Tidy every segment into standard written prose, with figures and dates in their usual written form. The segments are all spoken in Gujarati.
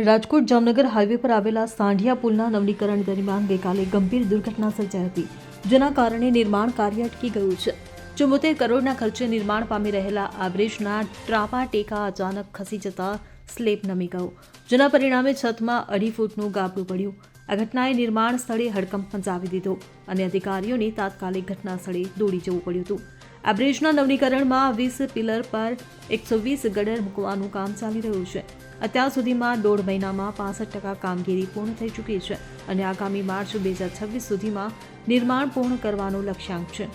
રાજકોટ જામનગર હાઈવે પર આવેલા સાંઢિયા પુલના નવીનીકરણ દરમિયાન ગઈકાલે ગંભીર દુર્ઘટના સર્જાઈ હતી, જેના કારણે નિર્માણ કાર્ય અટકી ગયું છે। 74 કરોડના ખર્ચે નિર્માણ પામી રહેલા આ બ્રિજના ટ્રાપા ટેકા અચાનક ખસી જતા સ્લેબ નમી ગયો, જેના પરિણામે છતમાં 2.5 ફૂટનું ગાબડું પડ્યું। આ ઘટનાએ નિર્માણ સ્થળે હડકંપ મચાવી દીધો અને અધિકારીઓને તાત્કાલિક ઘટના સ્થળે દોડી જવું પડ્યું હતું। આ બ્રિજના નવીનીકરણમાં 20 પિલર પર 120 ગડર મૂકવાનું કામ ચાલી રહ્યું છે। અત્યાર સુધીમાં 1.5 મહિનામાં 65% કામગીરી પૂર્ણ થઈ ચૂકી છે અને આગામી માર્ચ 2026 સુધીમાં નિર્માણ પૂર્ણ કરવાનો લક્ષ્યાંક છે।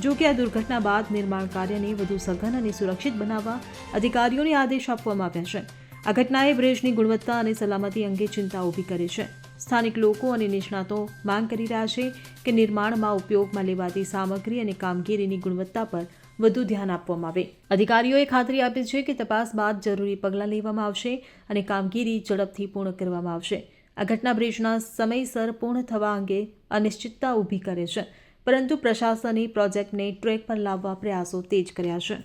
જો કે આ દુર્ઘટના બાદ નિર્માણ કાર્યને વધુ સઘન અને સુરક્ષિત બનાવવા અધિકારીઓને આદેશ આપવામાં આવ્યા છે। આ ઘટનાએ બ્રિજની ગુણવત્તા અને સલામતી અંગે ચિંતા ઊભી કરી છે। સ્થાનિક લોકો અને નિષ્ણાતો માંગ કરી રહ્યા છે કે નિર્માણમાં ઉપયોગમાં લેવાતી સામગ્રી અને કામગીરીની ગુણવત્તા પર વધુ ધ્યાન આપવામાં આવે। અધિકારીઓએ ખાતરી આપી છે કે તપાસ બાદ જરૂરી પગલાં લેવામાં આવશે અને કામગીરી ઝડપથી પૂર્ણ કરવામાં આવશે। આ ઘટના બ્રિજના સમયસર પૂર્ણ થવા અંગે અનિશ્ચિતતા ઊભી કરે છે, પરંતુ પ્રશાસને પ્રોજેક્ટને ટ્રેક પર લાવવા પ્રયાસો તેજ કર્યા છે।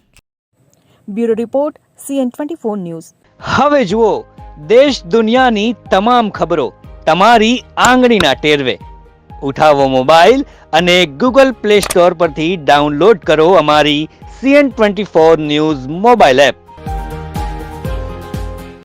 Bureau report CN24 news. હવે જુઓ દેશ દુનિયાની તમામ ખબરો તમારી આંગળીના ટેરવે। ઉઠાવો મોબાઈલ અને Google Play Store પરથી ડાઉનલોડ કરો અમારી CN24 ન્યૂઝ મોબાઈલ એપ।